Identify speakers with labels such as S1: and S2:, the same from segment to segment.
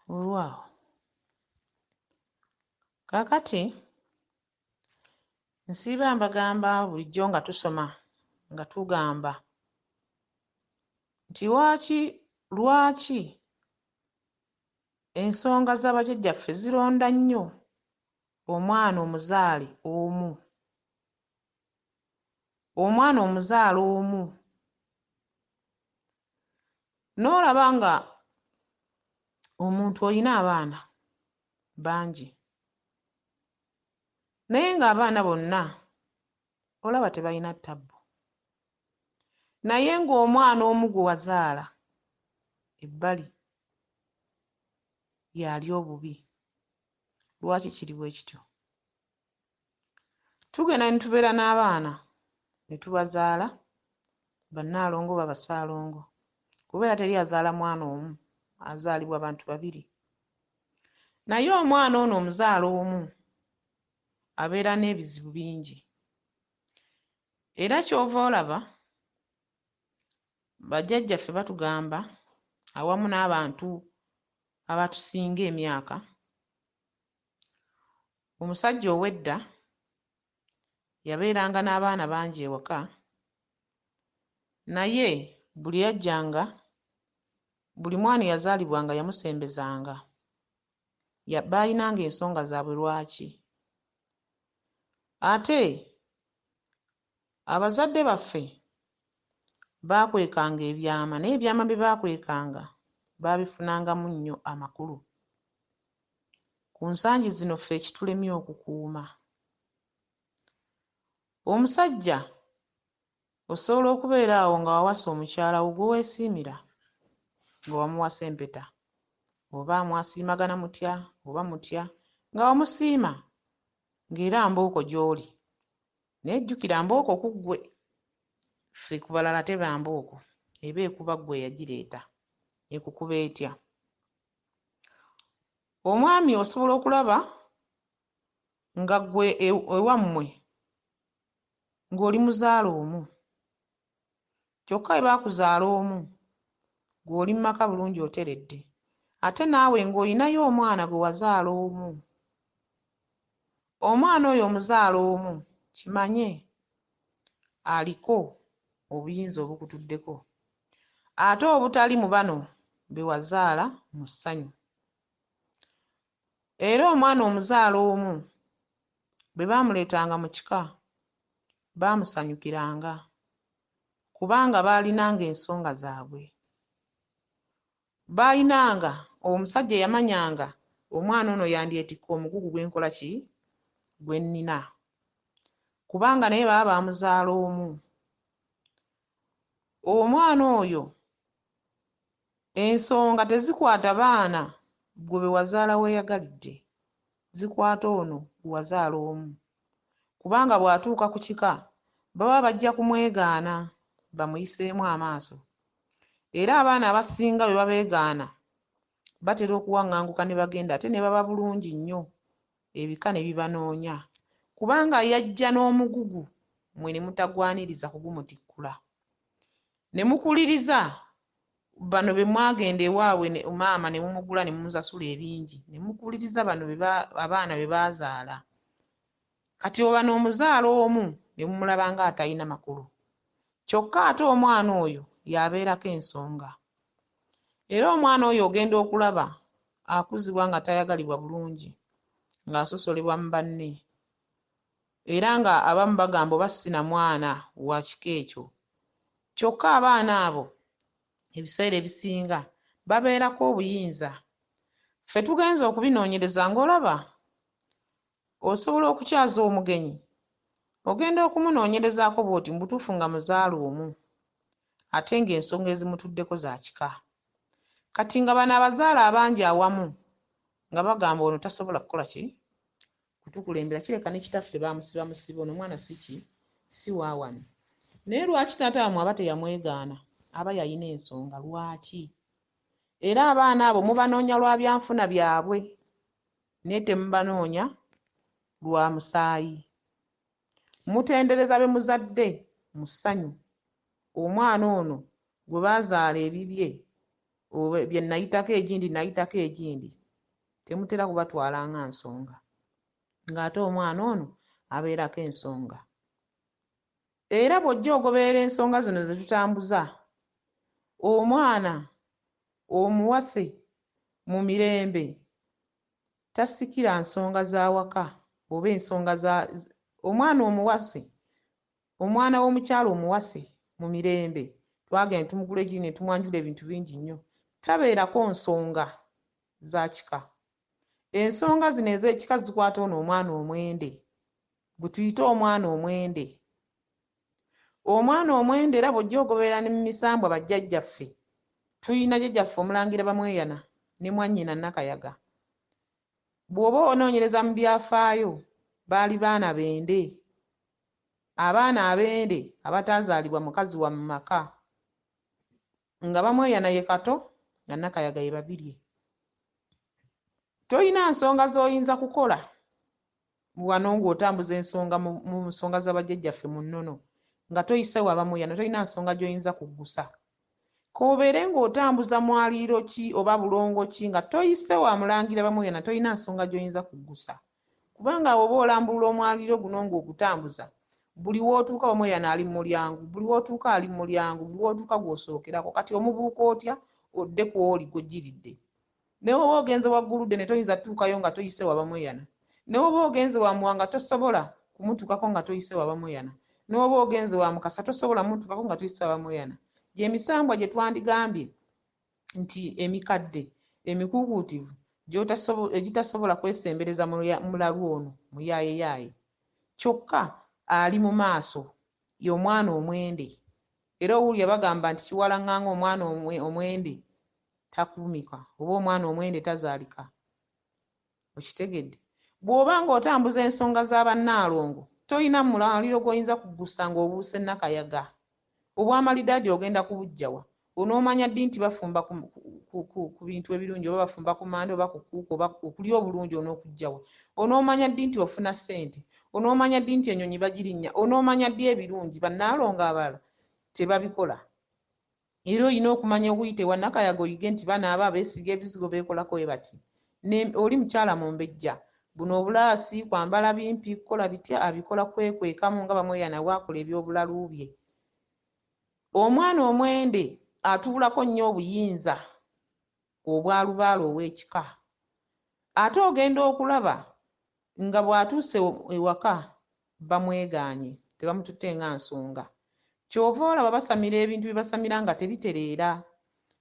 S1: olwawo. Kaakati nsiiba mbagamba bulijjo nga tusoma nga tugamba nti lwaki ensonga z'abajjajjaffe zironda nnyo omwana omuzaale omu. Omwana omuzaale omu n'olaba nga omuntu olina abaana bangi naye ng'abaana bonna olaba tebalina ttabbu, naye ng'omwana omu gwe wazaala ebbali y'ali obubi. Lwaki kiri bwe kityo? Tugenda ne tubeera n'abaana ne tubazaala bannaalongo oba basaalongo, kubeera teri azaala mwana omu, azaalibwa bantu babiri. Naye omwana ono omuzaala omu abeera n'ebizibu bingi, era ky'ova olaba bajjajjaffe batugamba awamu n'abantu abatusinga emyaka, omusajja ow'edda yabeeranga n'abaana bangi ewaka, naye buli yajjanga, buli mwana eyazaalibwanga yamusembezanga, baalinanga ensonga zaabwe lwaki. Ate abazadde baffe baakwekanga ebyama, naye ebyama bye baakwekanga baabifunangamu nnyo amakulu. Ku nsangi zino ffe ekitulemye okukuuma. Omusajja osobola okubeera awo nga wawasa omukyala wo gwe weesiimira, nga wamuwasa empeta, oba mwasiimagana mutya oba mutya, nga wamusiima ng'era mbooko gy'oli, naye jjukira mbooko ku ggwe, ffe ku balala teba mbooko, eba ekuba ggwe eyagireeta, ekukuba etya. Omwami osobola okulaba nga ggwe ewammwe ng'oli muzaala omu, kyokka bwe baakuzaala omu gw'oli mu maka bulungi oteredde, ate naawe ng'olinayo omwana gwe wazaala omu. Omwana oyo omuzaala omu kimanye aliko obuyinza obukutuddeko, ate obutali mu bano be wazaala mu ssanyu. Era omwana omuzaala omu bwe baamuleetanga mu kika baamusanyukiranga kubanga baalinanga ensonga zaabwe. Baalinanga omusajja eyamanyanga omwana ono yandyetikka omugugu gwe nkola ki, gwe nnina, kubanga naye baba baamuzaala omu. Omwana oyo ensonga tezikwata baana gwe be wazaala weeyagalidde, zikwata ono gwe wazaala omu, kubanga bw'atuuka ku kika baba bajja kumwegaana bamuyiseemu amaaso. Era abaana abasinga bwe babeegaana batera okuwaŋŋanguka ne bagenda ate ne baba bulungi nnyo, ebika ne bibanoonya, kubanga yajja n'omugugu mmwe ne mutagwaniriza kugumutikkula, ne mukuliriza bano be mwagenda ewaabwe maama ne mumugula ne mumusasula ebingi, ne mukuliriza bano abaana be baazaala. Kati oba n'omuzaala omu ne mumulaba nga atalina makulu, kyokka ate omwana oyo y'abeerako ensonga. Era omwana oyo ogenda okulaba akuzibwa nga tayagalibwa bulungi, ng'asosolebwa mu banne, era nga abamu bagamba oba sina mwana wa kika ekyo. Kyokka abaana abo ebiseera ebisinga babeerako obuyinza. Ffe tugenza okubinoonyereza ng'olaba osobola okukyaza omugenyi, ogenda okumunoonyerezaako bw'oti mu butuufu nga muzaala omu, ate ng'ensonga ezimutuddeko za kika. Kati nga bano abazaala abangi awamu nga bagamba ono tasobola kukola ki, kutukulembera, kireka ne kitaffe baamusiba musiba, ono omwana si waawano. Naye lwaki taata wammwe aba teyamwegaana? Aba yalina ensonga lwaki. Era abaana abo mubanoonya lwa byanfuna byabwe, naye temubanoonya lwa musaayi. Mutendereza be muzadde mu ssanyu omwana ono gwe baazaala ebibye bye nayitako egindi nayitako egindi temutera kubatwala nga nsonga ng'ate omwana ono abeerako ensonga. Era bw'ojja ogoberera ensonga zino ze tutambuza, omwana omuwase mu mirembe tasikira nsonga za waka oba ensonga za omwana omuwase, omwana w'omukyala omuwase mu mirembe twagenda tumugula egiri ne tumwanjula ebintu bingi nnyo, tabeerako nsonga za kika. Ensonga zino ez'ekika zikwata ono omwana omwende gwe tuyita omwana omwende. Omwana omwende era bw'ojja ogoberera ne mu misambwa bajjajjaffe, tuyina jjajjaffe Omulangira Bamweyana ne mwannyina Nakayaga. Bw'oba onoonyereza mu byafaayo baali baana bende, abaana abende abataazaalibwa mukazi wa mu maka, nga Bamweyana ye kato nga Nakayaga ye babirye. Toyina nsonga z'oyinza kukola wano ng'otambuza ensonga mu nsonga z'abajjajjaffe mu nnono nga toyise wa Bamweyana, toyina nsonga gy'oyinza kuggusa. K'obeere ng'otambuza mwaliiro ki oba bulongo ki nga toyise wa Mulangira Bamweyana, toyina nsonga gy'oyinza kuggusa. Kubanga oba olambulula omwaliiro guno ng'ogutambuza, buli w'otuuka Bamweyana ali mu mulyango, buli w'otuuka ali mu mulyango, buli w'otuuka gw'osookerako. Kati omubuuka otya odde ku oli gw'ojjiridde. Ne bw'oba ogenze wagguludde ne toyinza tuukayo nga toyise wa Bamweyana. Ne bw'oba ogenze wa Muwanga tosobola kumutuukako nga toyise wa Bamweyana. Ne bw'oba ogenze wa Mukasa tosobola kumutuukako nga toyise wa Bamweyana. Gy'emisambwa gye twandigambye nti emikadde emikuukuutivu egitasobola kwesembereza mulalu ono muyaaye. Kyokka ali mu maaso ye omwana omwende. Era owulya bagamba nti kiwalaŋŋanga omwana omwende takuumika oba omwana omwende tazaalika. Okitegedde? Bw'oba ng'otambuza ensonga z'Abannaalongo toyina mulaaliro gw'oyinza kuggusa ng'obuuse Nakayaga. Obwamalidaadi ogenda kubuggyawa? Onoomanya ddi nti bafumba ku bintu ebirungi oba bafumba ku manda oba ku kuuku oba okulya obulungi onookuggyawa? Onoomanya ddi nti ofuna ssente? Onoomanya ddi nti ennyonyi bagirinnya? Onoomanya ddi ebirungi? Bannaalongo abalala tebabikola. Era olina okumanya okuyita ewa Nakayaga oyige nti bano aba beesiga ebizigo beekolako bwe bati. Oli mukyala mumbejja, buno obulaasi, kwambala bimpi, kukola bitya abikola kwekwekamu nga Bamweyana bw'akola eby'obulalu bye. Omwana omwende atuulako nnyo obuyinza obwa Lubaale ow'ekika. Ate ogenda okulaba nga bw'atuuse ewaka bamwegaanye, tebamututte nga nsonga. Ky'ova olaba basamira ebintu bye basamira nga tebitereera,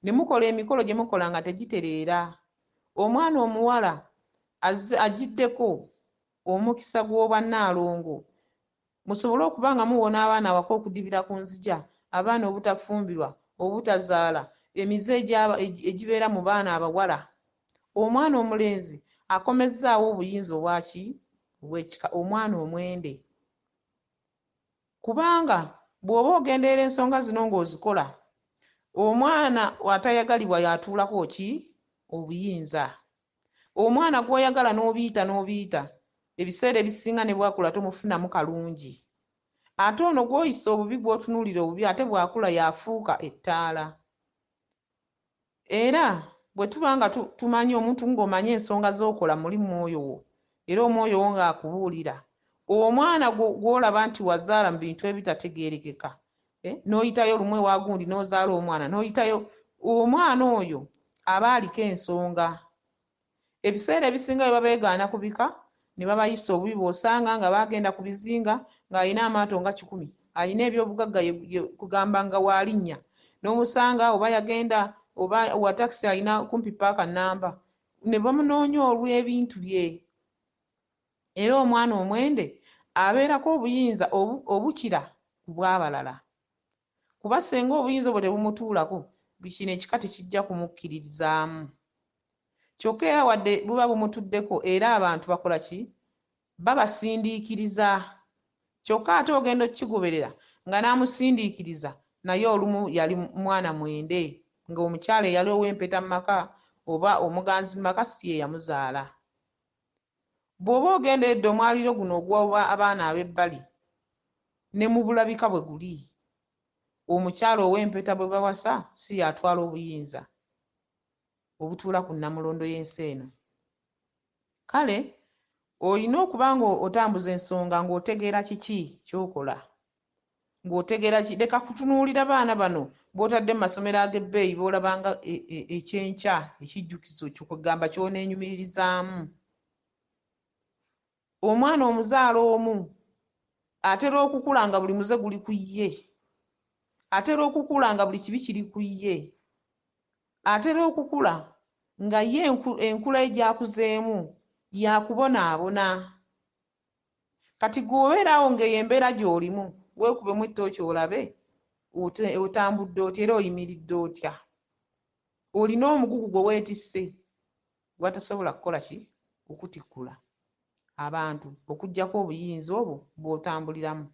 S1: ne mukola emikolo gye mukola nga tegitereera. Omwana omuwala agiddeko omukisa gw'Obwannaalongo, musobole okuba nga muwona abaana awaka okudibira ku nzija, abaana obutafumbirwa, obutazaala, emize egibeera mu baana abawala. Omwana omulenzi akomezzaawo obuyinza obwaki obw'ekika, omwana omwende. Kubanga bw'oba ogenderera ensonga zino ng'ozikola, omwana atayagalibwa yatuulako ki obuyinza. Omwana gw'oyagala n'obiyita ebiseera ebisinga ne bwakula tomufunamu kalungi. Ate ono gw'oyisa obubi gw'otunuulira obubi ate bw'akula yafuuka ettaala. Era bwe tuba nga tumanyi omuntu ng'omanye ensonga z'okola muli mu mwoyo wo, era omwoyo wo ng'akubuulira, omwana gw'olaba nti wazaala mu bintu ebitategeerekeka, n'oyitayo lumwe wa gundi n'ozaala omwana n'oyitayo, omwana oyo aba aliko ensonga. Ebiseera ebisinga bwe babeegaana ku bika ne babayisa obubi, bw'osanga nga baagenda ku bizinga ng'alina amaato nga 10, alina ebyobugagga kugamba nga waalinnya, n'omusanga oba yagenda oba wa takisi alina kumpi paaka nnamba, ne bamunoonya olw'ebintu bye. Era omwana omwende abeerako obuyinza obukira ku bw'abalala, kuba singa obuyinza obwo tebumutuulako kino ekika tekijja kumukkiririzaamu. Kyokka era wadde buba bumutuddeko era abantu bakola ki? Babasindiikiriza. Kyokka ate ogenda okkigoberera nga n'amusindiikiriza naye olumu yali mwana mwende, ng'omukyala eyali ow'empeta mu maka oba omuganzi mu maka si ye yamuzaala. Bw'oba ogenderedde omwaliiro guno ogw'oba abaana ab'ebbali ne mu bulabika bwe guli, omukyala ow'empeta bwe bawasa si yatwala obuyinza. obutuula ku Namulondo y'ensi eno. Kale olina okuba nga otambuza ensonga ng'otegeera kiki ky'okola, ng'otegeera leka kutunuulira baana bano b'otadde mu masomero ag'ebbeeyi b'olabanga ekyenkya ekijjukizo kyo kugamba ky'oneenyumiririzaamu. Omwana omuzaala omu atera okukula nga buli muze guli ku ye, atera okukula nga buli kibi kiri ku ye, atera okukula nga ye enkula ye gy'akuzeemu yakubonaabona. Kati gweobeeraawo ng'eyo embeera gy'olimu weekubemu ettooki olabe otambudde otya era oyimiridde otya. Olina omugugu gwe weetisse gwatasobola kukola ki? Okutikkula abantu okuggyako obuyinza obwo bw'otambuliramu.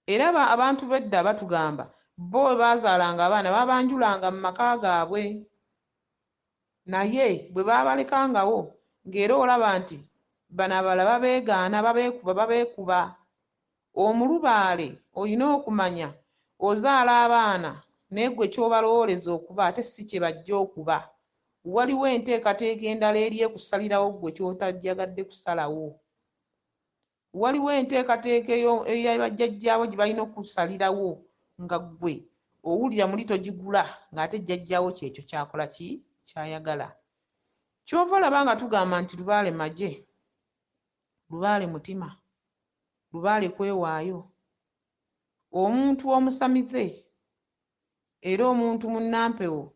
S1: Era abantu b'edda batugamba bo bwe baazaalanga abaana baabanjulanga mu maka gaabwe, naye bwe baabalekangawo ng'era olaba nti bano abalala babeegaana, babeekuba. Omulubaale olina okumanya ozaala abaana naye ggwe ky'obalowooleza okuba ate si kye bajja okuba. Waliwo enteekateeka endala eri ekusalirawo ggwe ky'otajagadde kusalawo. Waliwo enteekateeka eya bajjajjaawo gye balina okusalirawo nga ggwe owulira muli togigula ng'ate jjajjaawo kyekyo kyakola ki? Kyayagala. Ky'ova olaba nga tugamba nti Lubaale magye, Lubaale mutima, Lubaale kwewaayo, omuntu omusamize era omuntu munnampewo,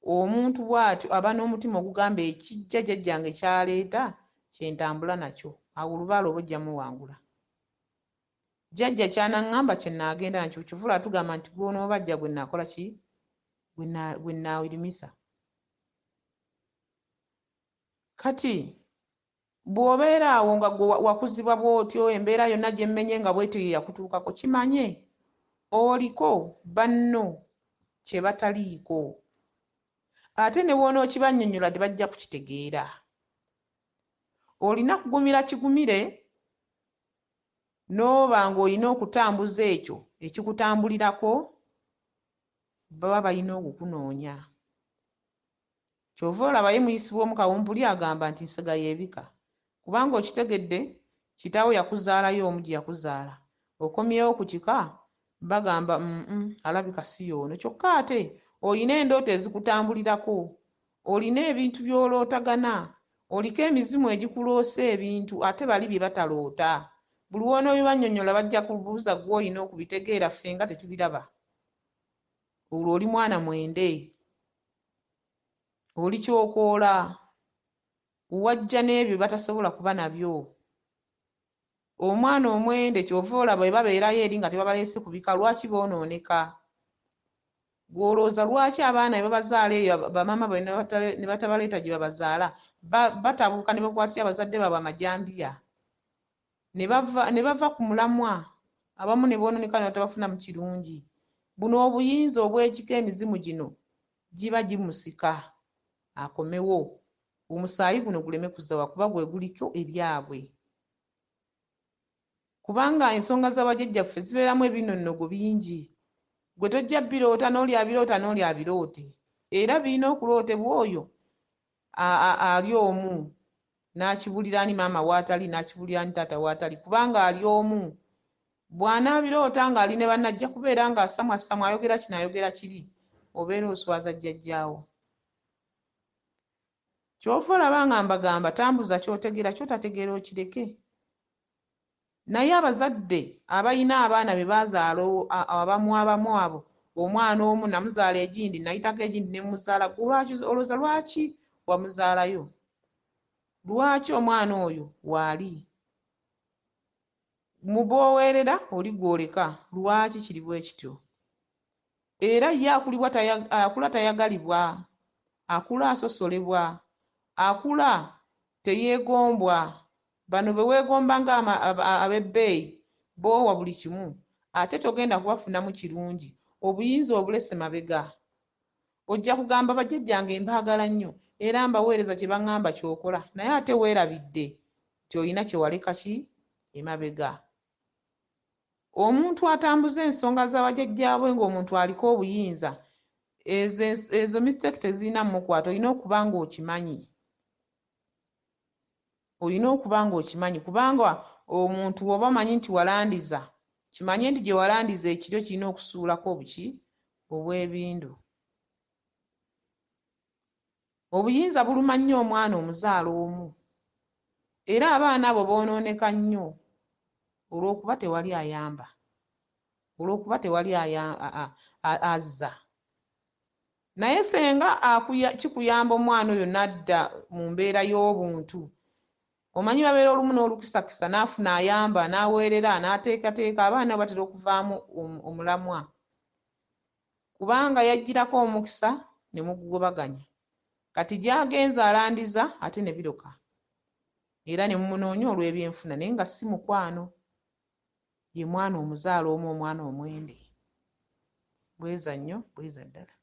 S1: omuntu bw'atyo aba n'omutima ogugamba ekijja jjajjange kyaleeta kyentambula nakyo, awo Lubaale oba ojja muwangula. Jjajja kyanaŋŋamba kye nnaagenda nakyo, kyovula tugamba nti gw'onoobajja gwe nnaakola ki? Gwe nnaawirimisa. Kati bw'obeera awo nga gwe wakuzibwa bw'otyo, embeera yonna gye mmenye nga bw'etyo ye yakutuukako, kimanye oliko banno kye bataliiko. Ate ne bw'onookibannyonnyola tebajja kukitegeera. Olina kugumira kigumire n'oba ng'olina okutambuza ekyo ekikutambulirako, baba balina okukunoonya. Kyova olaba ye muyisi w'omu Kawumpuli agamba nti nsega y'ebika, kubanga okitegedde kitaawo yakuzaalayo omu gye yakuzaala, okomyewo ku kika bagamba alabika si y'ono. Kyokka ate olina endooto ezikutambulirako, olina ebintu by'olootagana, oliko emizimu egikuloosa ebintu ate bali bye bataloota. Buli w'onoobibannyonnyola bajja kubuuza gwe olina okubitegeera, ffe nga tetubiraba. Olwo oli mwana mwende, oli kyokoola, wajja n'ebyo batasobola kuba nabyo. Omwana omwende kyova olaba bwe babeerayo eri nga tebabaleese kubika, lwaki boonooneka? Gw'olowooza lwaki abaana be babazaala eyo bamaama baabwe ne batabaleeta gye babazaala, batabuuka ne bakwatira abazadde baabwe amajambiya, ne bava ku mulamwa, abamu ne boonooneka ne batabafunamu kirungi. Buno obuyinza obw'ekika, emizimu gino giba gimusika akomewo, omusaayi guno guleme kuzawa kuba gwe guliko ebyabwe. Kubanga ensonga z'abajjajjaffe zibeeramu ebinonnogo bingi. Gwe tojja biroota n'olya biroota n'olya biroote, era birina okulootebwa oyo ali omu n'akibulira ani maama w'atali, n'akibulira ani taata w'atali, kubanga ali omu. Bw'anaabiroota ng'ali ne banne ajja kubeera ng'asamwasamwa, ayogera kino ayogera kiri, obeera oswaza jjajjaawo. Ky'ova olaba nga mbagamba tambuza ky'otegeera, ky'otategeera okireke. Naye abazadde abalina abaana be baazaala abamu abo, omwana omu namuzaala egindi, nayitako egindi ne muzaala, olowooza lwaki wamuzaalayo? Lwaki omwana oyo waali? Mu b'oweerera oli gw'oleka, lwaki kiri bwe kityo? Era ye akula tayagalibwa, akula asosolebwa, akula teyeegombwa. Bano be weegomba nga ab'ebbeeyi boowa buli kimu, ate togenda kubafunamu kirungi, obuyinza obulese mabega. Ojja kugamba bajjajjange mbaagala nnyo era mbaweereza kye baŋŋamba ky'okola, naye ate weerabidde nti olina kye waleka ki emabega. Omuntu atambuza ensonga za bajjajjaabwe ng'omuntu aliko obuyinza, ezo mistake tezirina mukwata, olina okuba ng'okimanyi. Olina okuba ng'okimanyi kubanga omuntu bw'oba omanyi nti walandiza, kimanye nti gye walandiza ekiryo kirina okusuulako obuki obw'ebindu. Obuyinza buluma nnyo omwana omuzaala omu, era abaana abo boonooneka nnyo olw'okuba tewali ayamba, olw'okuba tewali azza. Naye senga kikuyamba omwana oyo n'adda mu mbeera y'obuntu, omanyi babeera olumu n'olukisakisa n'afuna ayamba n'aweerera n'ateekateeka, abaana batera okuvaamu omulamwa kubanga yagirako omukisa ne mugugobaganya. Kati gy'agenza alandiza ate ne biroka era ne mumunoonya olw'ebyenfuna naye nga si mukwano, ye mwana omuzaala omu, omwana omwende. Bweza nnyo, bweza ddala.